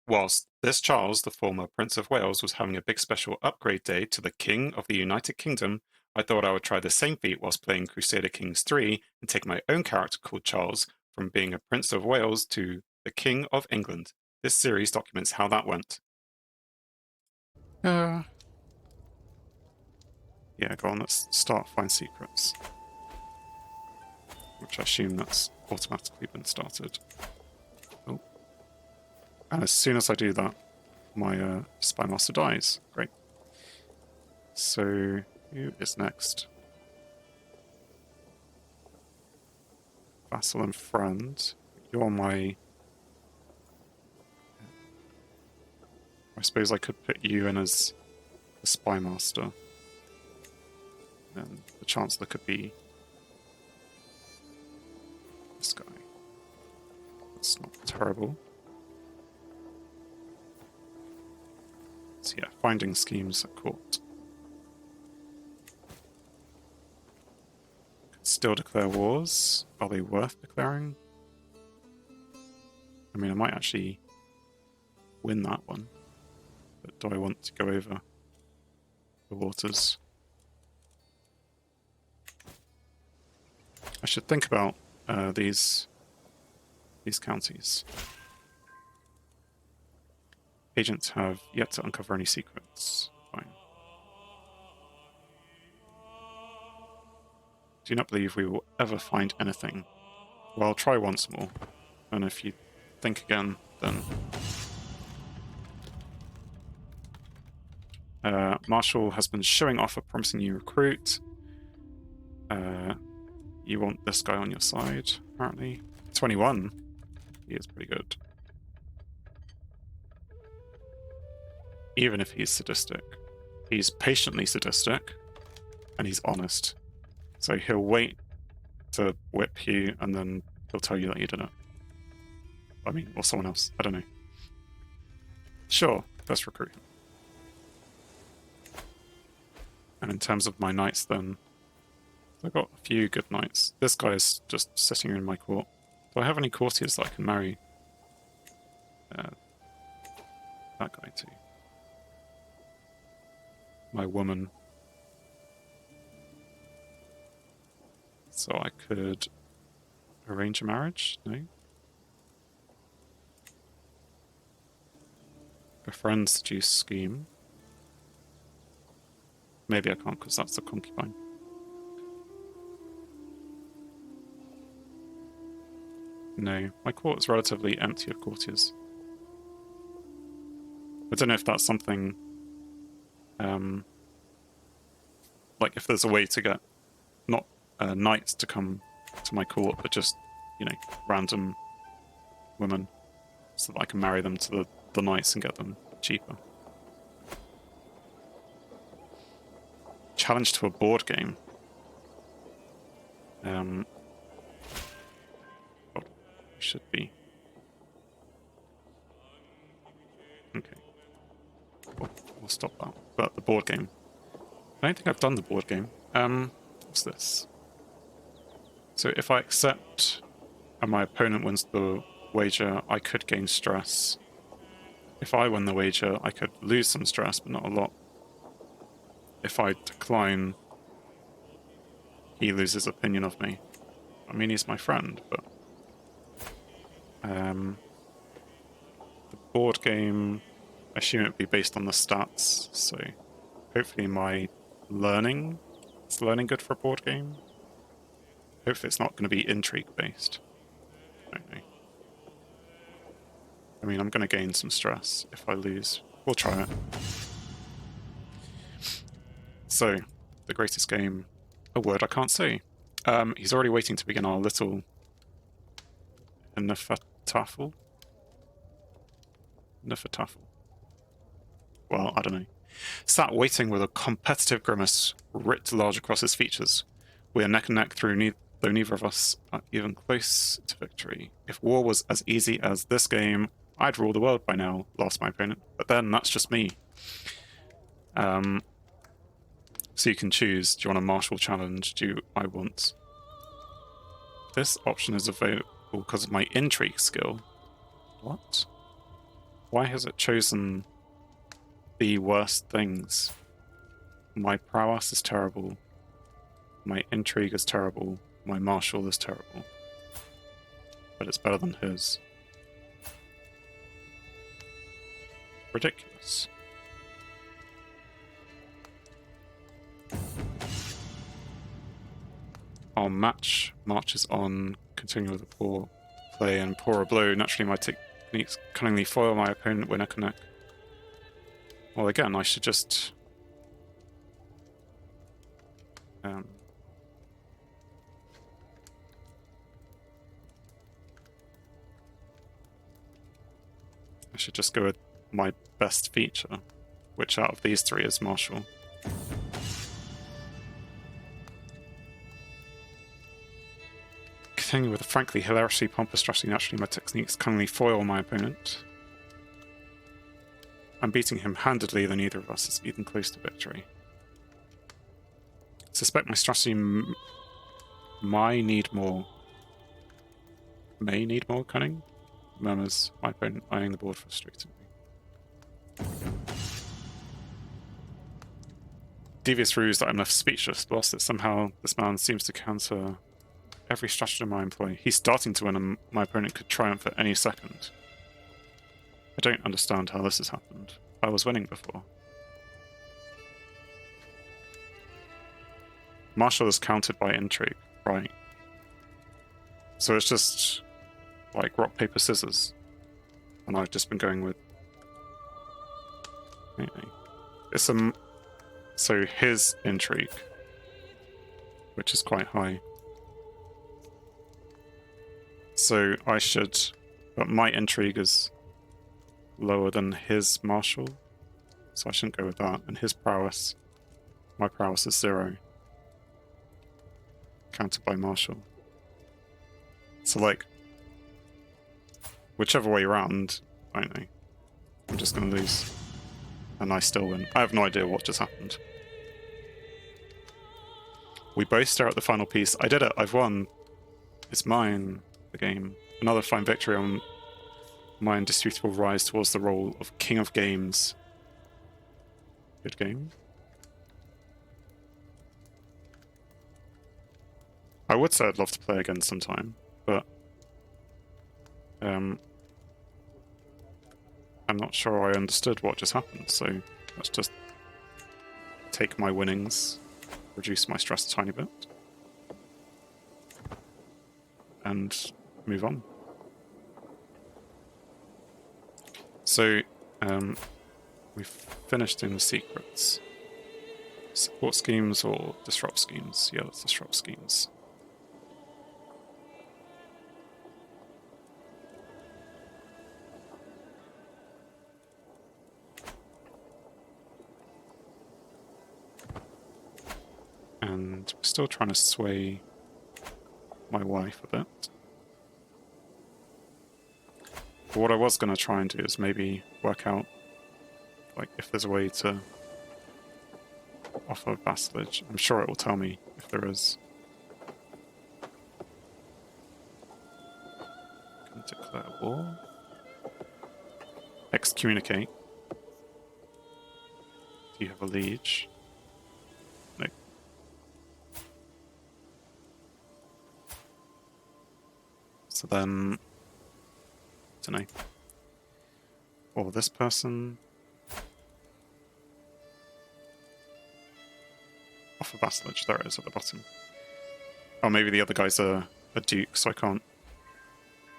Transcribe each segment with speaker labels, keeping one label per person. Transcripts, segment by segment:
Speaker 1: Whilst this Charles, the former Prince of Wales, was having a big special upgrade day to the King of the United Kingdom, I thought I would try the same feat whilst playing Crusader Kings 3 and take my own character called Charles from being a Prince of Wales to the King of England. This series documents how that went. Yeah, go on, let's start Find Secrets. Which I assume that's automatically been started. Oh. And as soon as I do that, my Spy Master dies. Great. So, who is next? Vassal and friend. You're my... I suppose I could put you in as the Spy Master. And the Chancellor could be this guy. That's not terrible. So yeah, finding schemes at court. Could still declare wars. Are they worth declaring? I mean, I might actually win that one. But do I want to go over the waters? I should think about these counties. Agents have yet to uncover any secrets. Fine. Do not believe we will ever find anything. Well, I'll try once more. And if you think again, then... Marshall has been showing off a promising new recruit. You want this guy on your side, apparently. 21. He is pretty good. Even if he's sadistic. He's patiently sadistic, and he's honest. So he'll wait to whip you, and then he'll tell you that you did it. I mean, or someone else. I don't know. Sure, let's recruit him. And in terms of my knights, then, I've got a few good knights. This guy is just sitting in my court. Do I have any courtiers that I can marry? That guy too. My woman. So I could arrange a marriage? No? Befriend, seduce, scheme. Maybe I can't because that's a concubine. No, my court is relatively empty of courtiers. I don't know if that's something... like if there's a way to get not knights to come to my court, but just, you know, random women, so that I can marry them to the knights and get them cheaper. Challenge to a board game. Should be. Okay. We'll stop that. But the board game. I don't think I've done the board game. What's this? So if I accept and my opponent wins the wager, I could gain stress. If I win the wager, I could lose some stress, but not a lot. If I decline, he loses opinion of me. I mean, he's my friend, but... the board game, I assume it would be based on the stats, so hopefully my learning is learning good for a board game. Hopefully it's not going to be intrigue based. I don't know. I mean, I'm going to gain some stress if I lose. We'll try it. So, the greatest game, a word I can't say. He's already waiting to begin our little Nefertafel. Well, I don't know. Sat waiting with a competitive grimace writ large across his features. We are neck and neck though neither of us are even close to victory. If war was as easy as this game, I'd rule the world by now, lost my opponent. But then, that's just me. So you can choose, do you want a martial challenge? Do I want... This option is available because of my intrigue skill. What? Why has it chosen the worst things? My prowess is terrible. My intrigue is terrible. My martial is terrible. But it's better than his. Ridiculous. Our match marches on, continue with a poor play and poorer blow. Naturally, my techniques cunningly foil my opponent when I connect. Well, again, I should just... I should just go with my best feature, which out of these three is martial. Continue with a frankly hilariously pompous strategy. Naturally, my techniques cunningly foil my opponent. I'm beating him handedly, though neither of us is even close to victory. Suspect my strategy may need more cunning, murmurs my opponent, eyeing the board frustratedly. Devious ruse that I'm left speechless, whilst that somehow this man seems to counter every stratagem I employ. He's starting to win and my opponent could triumph at any second. I don't understand how this has happened. I was winning before. Martial is countered by intrigue, right? So it's just like rock, paper, scissors. And I've just been going with... It's so his intrigue, which is quite high. So I should... But my intrigue is lower than his martial, so I shouldn't go with that. And his prowess, my prowess is 0. Countered by martial. So like, whichever way around, I don't know. I'm just gonna lose. And I still win. I have no idea what just happened. We both stare at the final piece. I did it, I've won. It's mine, the game. Another fine victory on my indisputable rise towards the role of King of Games. Good game. I would say I'd love to play again sometime, but I'm not sure I understood what just happened, so let's just take my winnings, reduce my stress a tiny bit, and move on. So, we've finished in the secrets. Support schemes or disrupt schemes? Yeah, let's disrupt schemes. And we're still trying to sway my wife a bit. But what I was going to try and do is maybe work out, like, if there's a way to offer vassalage. I'm sure it will tell me if there is. Can declare war. Excommunicate. Do you have a liege? No. So then, I don't know. Or this person. Offer vassalage. There it is at the bottom. Oh, maybe the other guy's a duke, so I can't.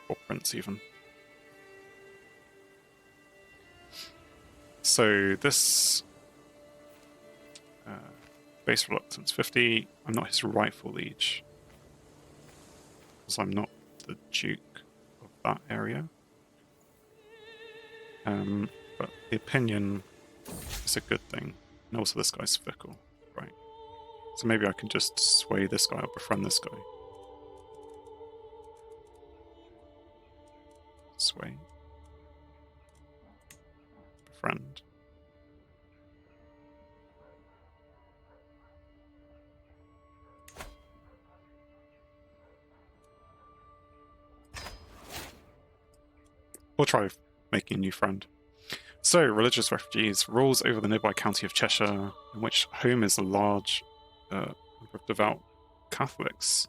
Speaker 1: Or prince even. So this base reluctance 50. I'm not his rightful liege, because I'm not the duke of that area. But the opinion is a good thing, and also this guy's fickle, right? So maybe I can just sway this guy or befriend this guy. Sway. Befriend. We'll try making a new friend. So, religious refugees rules over the nearby county of Cheshire, in which home is a large number of devout Catholics.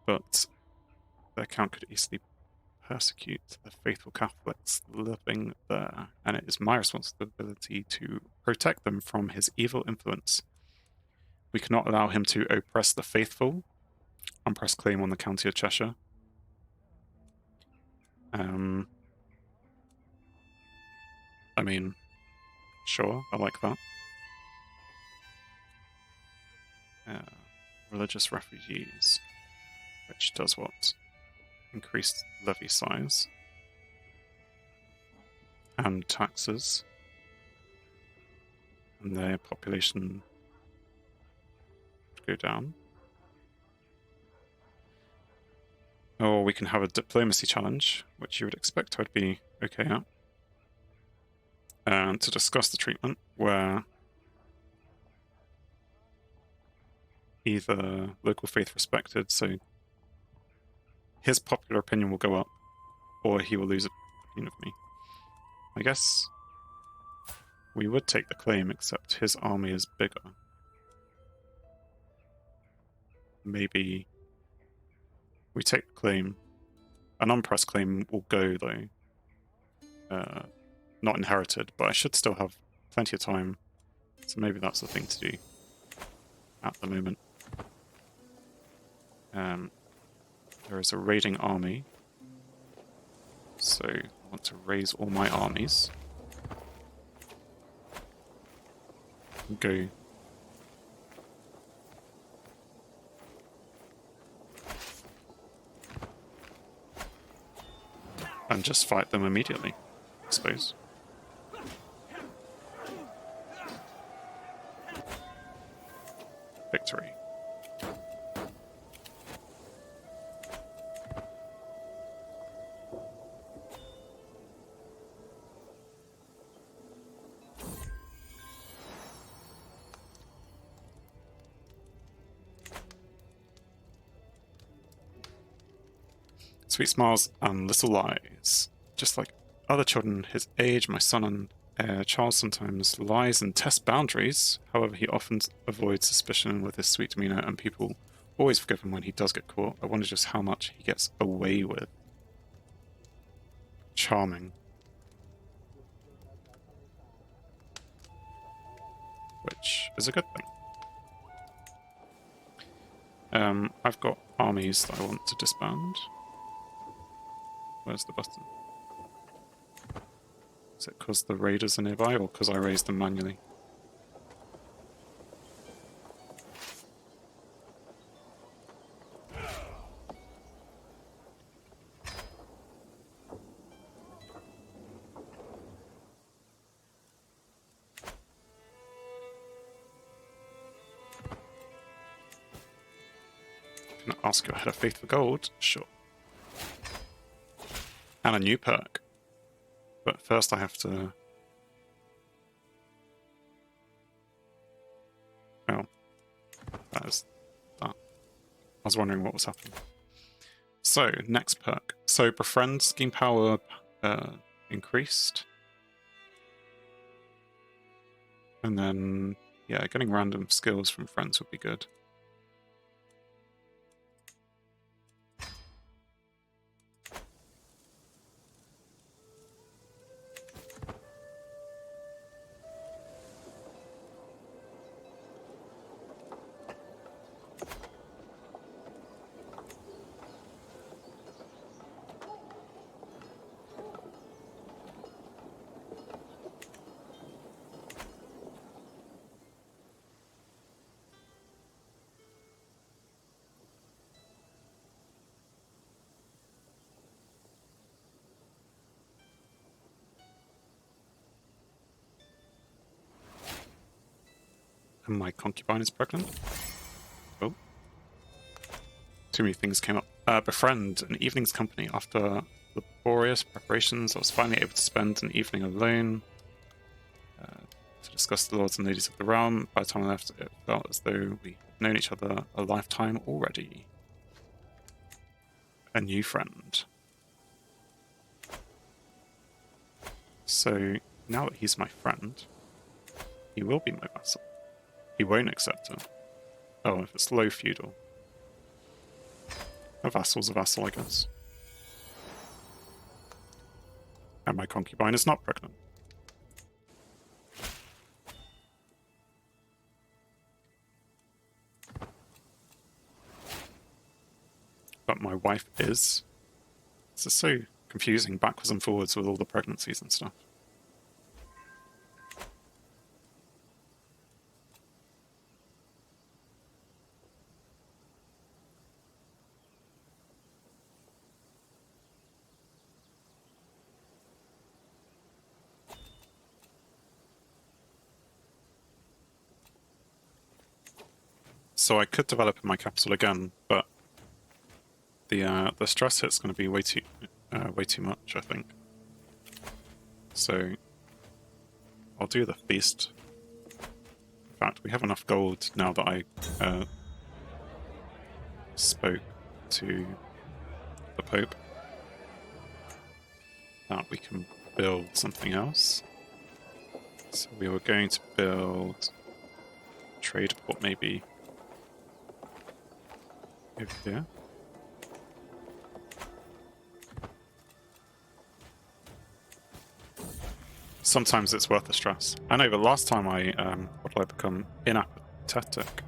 Speaker 1: But their count could easily persecute the faithful Catholics living there, and it is my responsibility to protect them from his evil influence. We cannot allow him to oppress the faithful. Unpressed claim on the county of Cheshire. I mean, sure, I like that. Religious refugees, which does what? Increased levy size. And taxes. And their population would go down. Or we can have a diplomacy challenge, which you would expect I'd be okay at. And to discuss the treatment, where either local faith respected, so his popular opinion will go up, or he will lose opinion of me. I guess we would take the claim, except his army is bigger. Maybe we take the claim. An unpressed claim will go, though. Not inherited, but I should still have plenty of time, so maybe that's the thing to do at the moment. There is a raiding army, so I want to raise all my armies. Go. And just fight them immediately, I suppose. Victory. Sweet smiles and little lies. Just like other children his age, my son and heir Charles sometimes lies and tests boundaries. However, he often avoids suspicion with his sweet demeanor, and people always forgive him when he does get caught. I wonder just how much he gets away with. Charming. Which is a good thing. I've got armies that I want to disband. Where's the button? Is it because the raiders are nearby, or because I raised them manually? Can I ask your head of faith for gold? Sure. And a new perk. But first I have to... Oh. That is that. I was wondering what was happening. So, next perk. So, befriend scheme power increased. And then, yeah, getting random skills from friends would be good. And my concubine is pregnant. Oh. Too many things came up. Befriend an evening's company. After laborious preparations, I was finally able to spend an evening alone to discuss the lords and ladies of the realm. By the time I left, it felt as though we had known each other a lifetime already. A new friend. So now that he's my friend, he will be my vassal. He won't accept it. Oh, if it's low feudal. A vassal's a vassal, I guess. And my concubine is not pregnant. But my wife is. This is so confusing, backwards and forwards with all the pregnancies and stuff. So I could develop in my capital again, but the stress hit's going to be way too much, I think. So I'll do the feast. In fact, we have enough gold now that I spoke to the Pope that we can build something else. So we were going to build a trade port maybe over here. Sometimes it's worth the stress. I know, but last time what did I become? Inapathetic,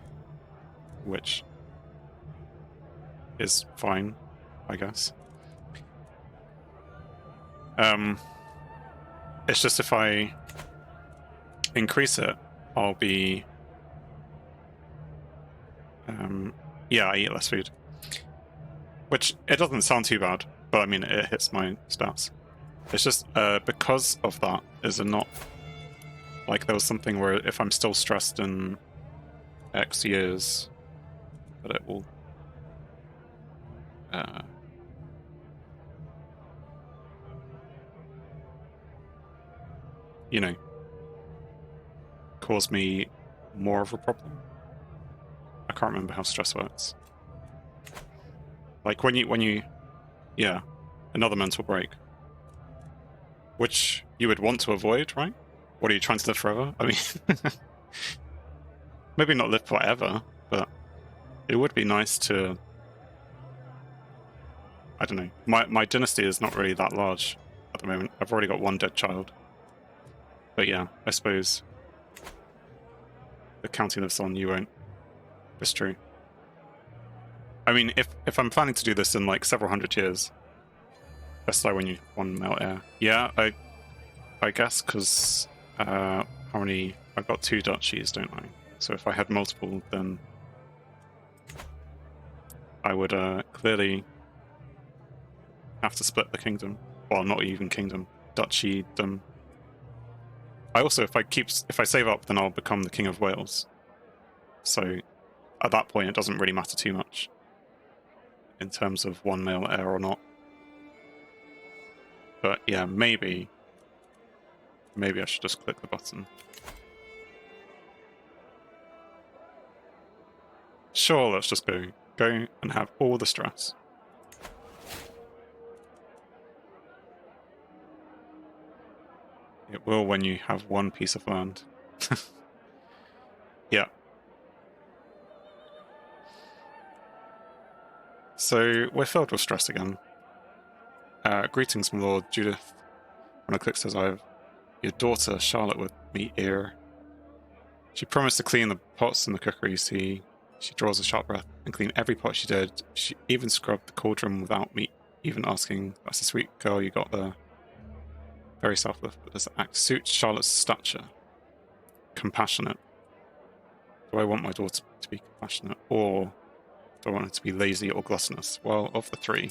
Speaker 1: which is fine, I guess. It's just if I increase it, I'll be... yeah, I eat less food. Which, it doesn't sound too bad, but I mean, it hits my stats. It's just, because of that, is it not... Like, there was something where if I'm still stressed in X years, that it will... you know, cause me more of a problem. I can't remember how stress works. Like when you, yeah, another mental break, which you would want to avoid, right? What are you trying to live forever? I mean, maybe not live forever, but it would be nice to. I don't know. My dynasty is not really that large at the moment. I've already got one dead child. But yeah, I suppose the county lives on, you won't. It's true. I mean, if I'm planning to do this in like several hundred years, best die when you one male heir. Yeah, I guess because how many? I've got 2 duchies, don't I? So if I had multiple, then I would clearly have to split the kingdom. Well, not even kingdom, duchy-dom. I also, if I save up, then I'll become the King of Wales. So at that point, it doesn't really matter too much in terms of one male heir or not. But yeah, maybe I should just click the button. Sure, let's just go and have all the stress. It will when you have one piece of land. Yeah. So we're filled with stress again. Greetings, my lord. Judith. When I click says I have your daughter Charlotte with me here. She promised to clean the pots in the cookery. See, she draws a sharp breath and clean every pot she did. She even scrubbed the cauldron without me even asking. That's a sweet girl you got there. Very selfless, but does the act suit Charlotte's stature? Compassionate. Do I want my daughter to be compassionate, or do I want her to be lazy or gluttonous? Well, of the 3,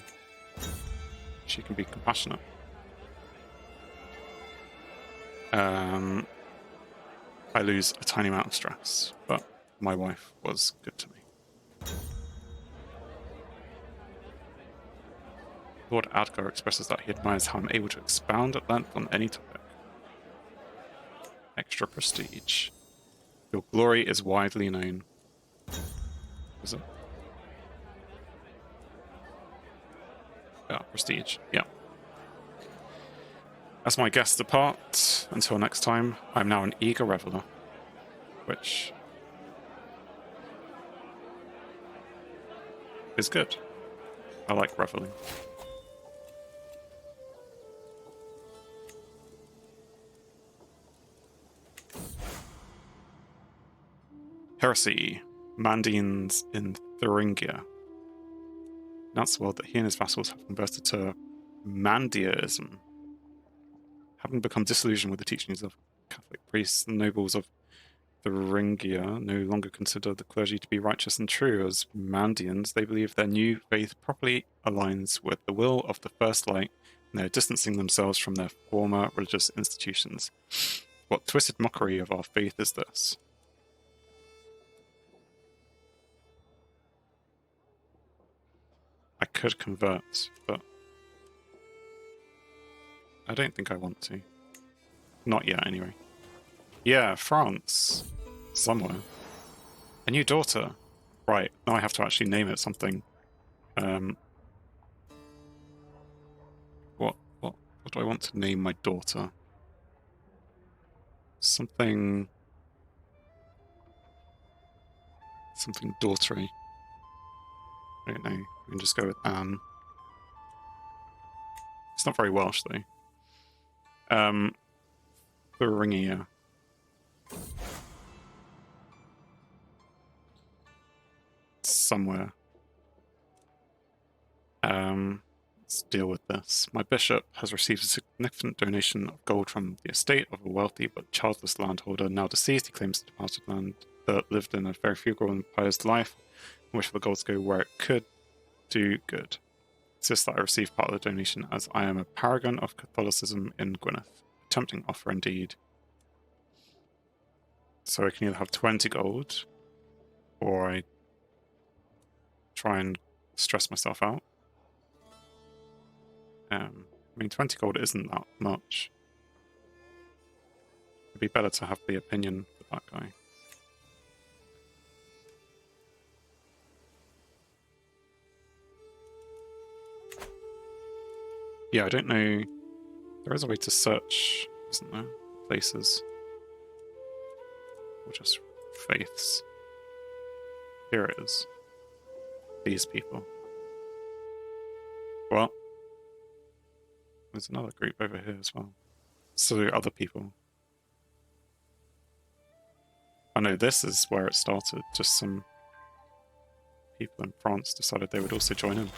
Speaker 1: she can be compassionate. I lose a tiny amount of stress, but my wife was good to me. Lord Adgar expresses that he admires how I'm able to expound at length on any topic. Extra prestige. Your glory is widely known. Is it? Yeah, prestige. Yeah. As my guests depart, until next time, I'm now an eager reveler, which is good. I like reveling. Heresy. Mandeans in Thuringia. Announced the world that he and his vassals have converted to Mandeaism. Having become disillusioned with the teachings of Catholic priests, the nobles of Thuringia no longer consider the clergy to be righteous and true. As Mandeans, they believe their new faith properly aligns with the will of the First Light, and they're distancing themselves from their former religious institutions. What twisted mockery of our faith is this? I could convert, but I don't think I want to. Not yet, anyway. Yeah, France. Somewhere. A new daughter. Right, now I have to actually name it something. What do I want to name my daughter? Something daughtery. I don't know. We can just go with Anne. It's not very Welsh, though. Thuringia. Somewhere. Let's deal with this. My bishop has received a significant donation of gold from the estate of a wealthy but childless landholder. Now deceased, he claims the departed land that lived in a very frugal and pious life, and wish for the gold to go where it could do good. Insists that I receive part of the donation, as I am a paragon of Catholicism in Gwynedd. A tempting offer indeed. So I can either have 20 gold, or I try and stress myself out. I mean, 20 gold isn't that much. It'd be better to have the opinion for that guy. Yeah, I don't know. There is a way to search, isn't there? Places. Or just faiths. Here it is. These people. Well, there's another group over here as well. So other people. I know this is where it started. Just some people in France decided they would also join in.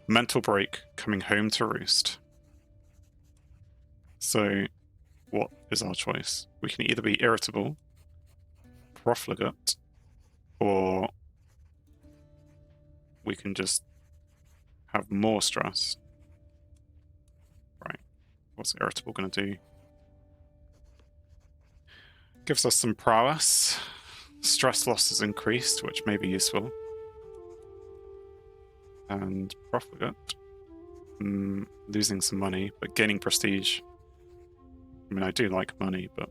Speaker 1: Mental break, coming home to roost. So, what is our choice? We can either be irritable, profligate, or we can just have more stress. Right. What's irritable going to do? Gives us some prowess. Stress loss is increased, which may be useful. And profligate. Losing some money, but gaining prestige. I mean, I do like money, but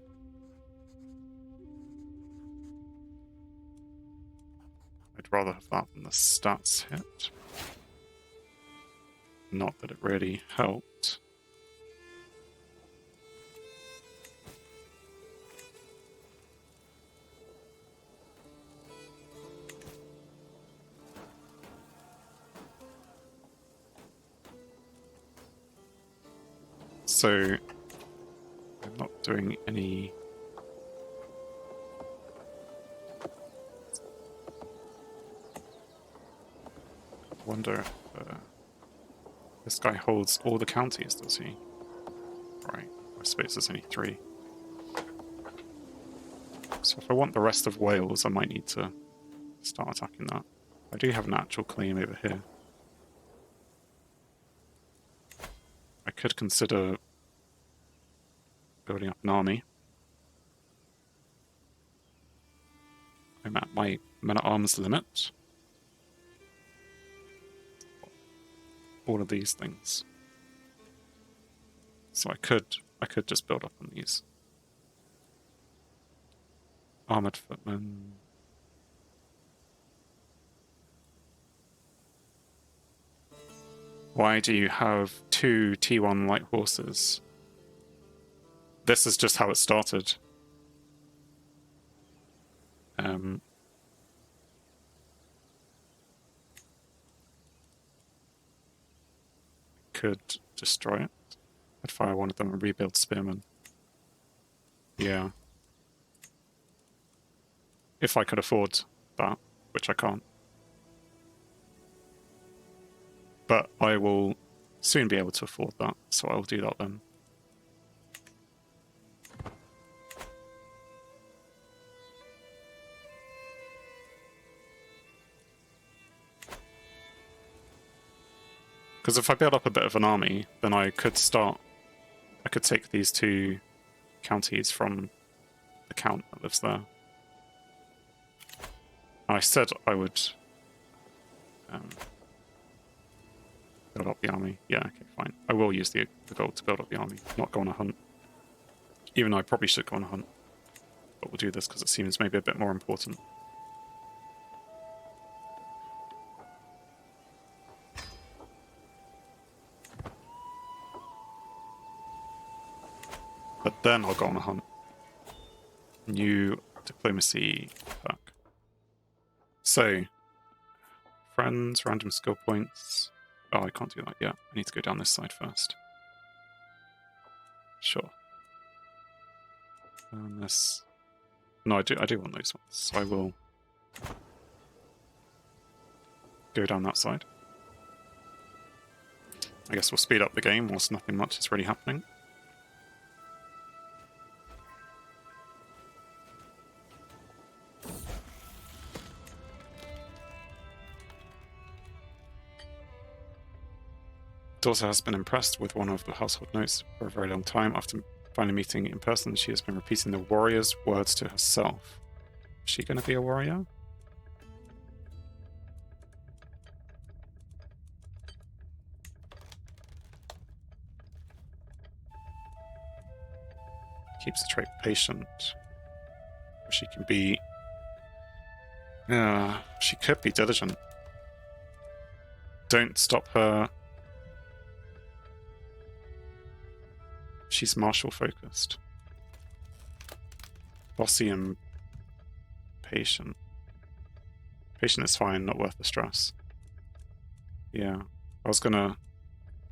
Speaker 1: I'd rather have that than the stats hit. Not that it really helped. So, I'm not doing any... I wonder if this guy holds all the counties, does he? Right, I suppose there's only 3. So if I want the rest of Wales, I might need to start attacking that. I do have an actual claim over here. I could consider building up an army. I'm at my men-at-arms limit. All of these things. So I could just build up on these. Armored footmen. Why do you have 2 T1 light horses. This is just how it started. Could destroy it. I'd fire one of them and rebuild spearmen. Yeah. If I could afford that, which I can't. But I will soon be able to afford that, so I'll do that then. Because if I build up a bit of an army, then I could take these 2 counties from the count that lives there. I said I would build up the army. Yeah, okay, fine. I will use the gold to build up the army, not go on a hunt. Even though I probably should go on a hunt. But we'll do this because it seems maybe a bit more important. But then I'll go on a hunt. New diplomacy perk. So, friends, random skill points. Oh, I can't do that yet. I need to go down this side first. Sure. And this. No, I do want those ones. So I will go down that side. I guess we'll speed up the game whilst nothing much is really happening. Daughter has been impressed with one of the household notes for a very long time. After finally meeting in person, she has been repeating the warrior's words to herself. Is she going to be a warrior? Keeps the trait patient. She can be... she could be diligent. Don't stop her. She's martial focused. Bossy and patient. Patient is fine, not worth the stress. Yeah, I was gonna...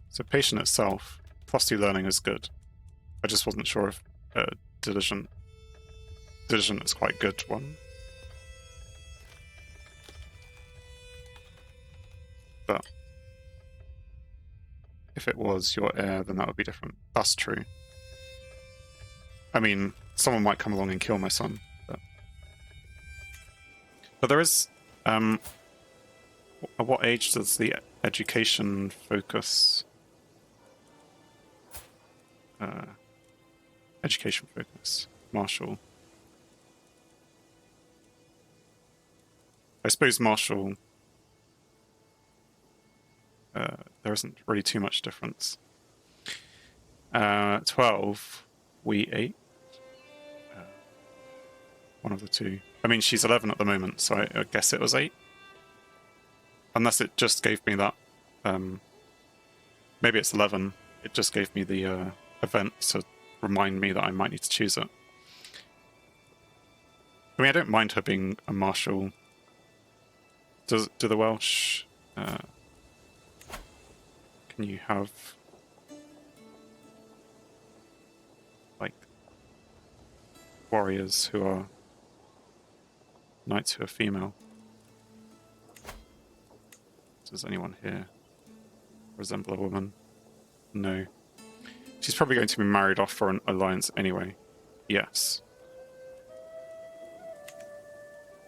Speaker 1: So patient itself, +2 learning is good. I just wasn't sure if diligent is quite a good one. But if it was your heir, then that would be different. That's true. I mean, someone might come along and kill my son, but there is... at what age does the education focus... education focus. Martial. I suppose martial... there isn't really too much difference. 12, we 8. One of the two. I mean, she's 11 at the moment, so I guess it was 8. Unless it just gave me that... maybe it's 11. It just gave me the event to remind me that I might need to choose it. I mean, I don't mind her being a martial. Do the Welsh... can you have... like... warriors who are... knights who are female? Does anyone here resemble a woman? No. She's probably going to be married off for an alliance anyway. Yes.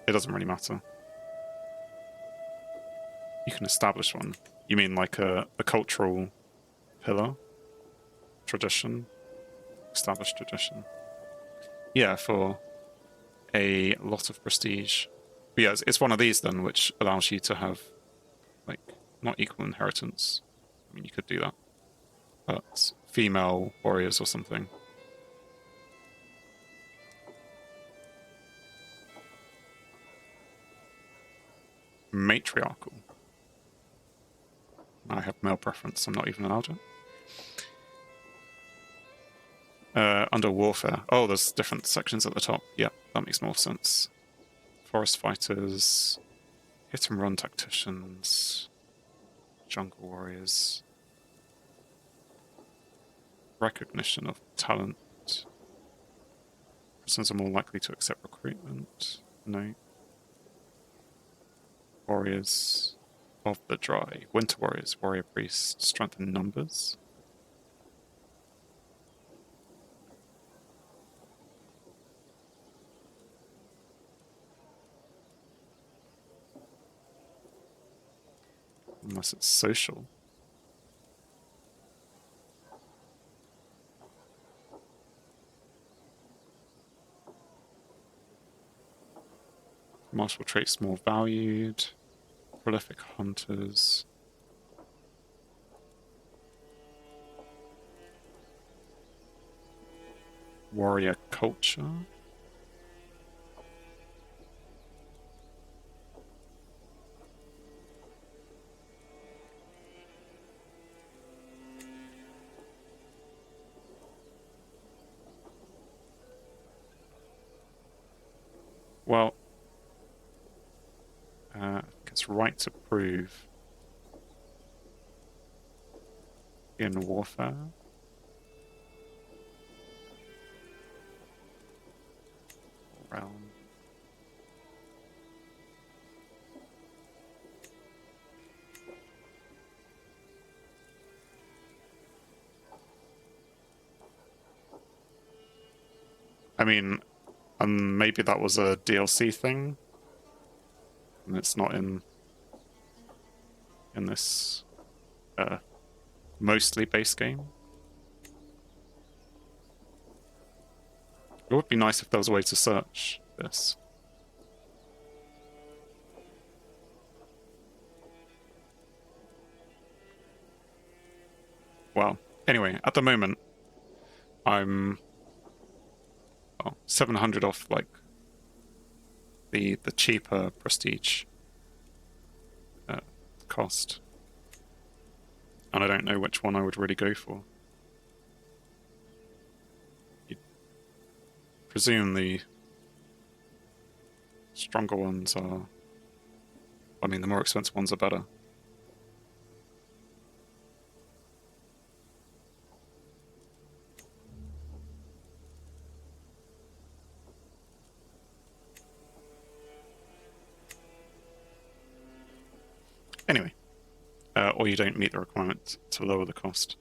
Speaker 1: It doesn't really matter. You can establish one. You mean like a cultural pillar? Tradition? Established tradition. Yeah, for a lot of prestige. But yeah, it's one of these then, which allows you to have, like, not equal inheritance. I mean, you could do that. But female warriors or something. Matriarchal. I have male preference, I'm not even allowed it. Under warfare. Oh, there's different sections at the top. Yeah, that makes more sense. Forest fighters, hit and run tacticians, jungle warriors, recognition of talent. Prisoners are more likely to accept recruitment. No. Warriors of the dry. Winter warriors, warrior priests, strength in numbers. Unless it's social. Martial traits more valued. Prolific hunters. Warrior culture. Well, it's right to prove in warfare. Realm. I mean, maybe that was a DLC thing, and it's not in this mostly base game. It would be nice if there was a way to search this. Well, anyway, at the moment, I'm 700 off like the cheaper prestige cost, and I don't know which one I would really go for. You'd presume the stronger ones are. I mean, the more expensive ones are better. Anyway, or you don't meet the requirement to lower the cost.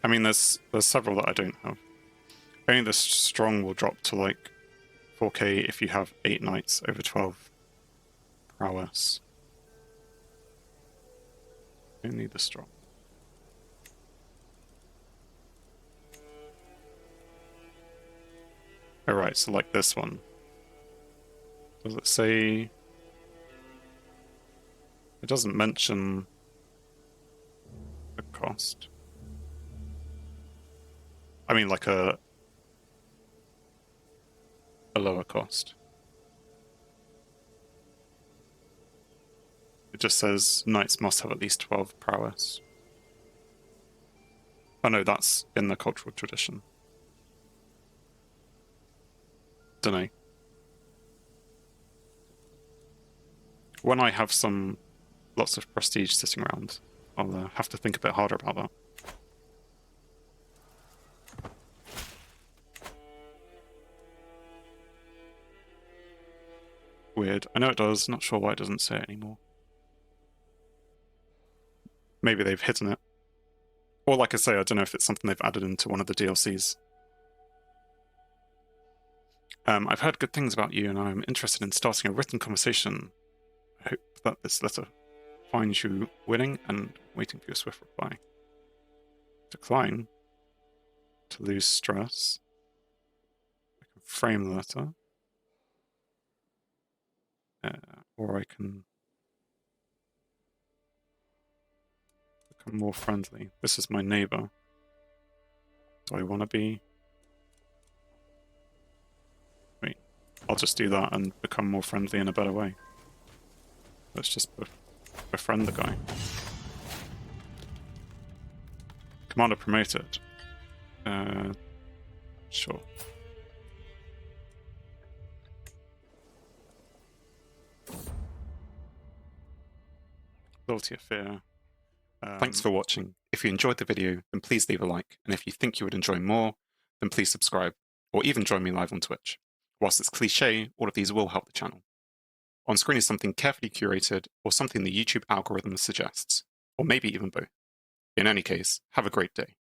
Speaker 1: I mean, there's several that I don't have. Only the strong will drop to like 4K if you have 8 knights over 12 prowess. Only the strong. Alright, so like this one. Does it say... It doesn't mention the cost. I mean, like a lower cost. It just says knights must have at least 12 prowess. Oh no, that's in the cultural tradition. Dunno. When I have lots of prestige sitting around, I'll have to think a bit harder about that. Weird. I know it does, not sure why it doesn't say it anymore. Maybe they've hidden it. Or like I say, I don't know if it's something they've added into one of the DLCs. I've heard good things about you and I'm interested in starting a written conversation. I hope that this letter finds you willing and waiting for your swift reply. Decline. To lose stress. I can frame the letter. Or I can become more friendly. This is my neighbor. Do I want to be? Wait, I'll just do that and become more friendly in a better way. Let's just befriend the guy. Commander promoted. Sure. Loyalty of Fear. Thanks for watching. If you enjoyed the video, then please leave a like, and if you think you would enjoy more, then please subscribe, or even join me live on Twitch. Whilst it's cliche, all of these will help the channel. On screen is something carefully curated, or something the YouTube algorithm suggests, or maybe even both. In any case, have a great day.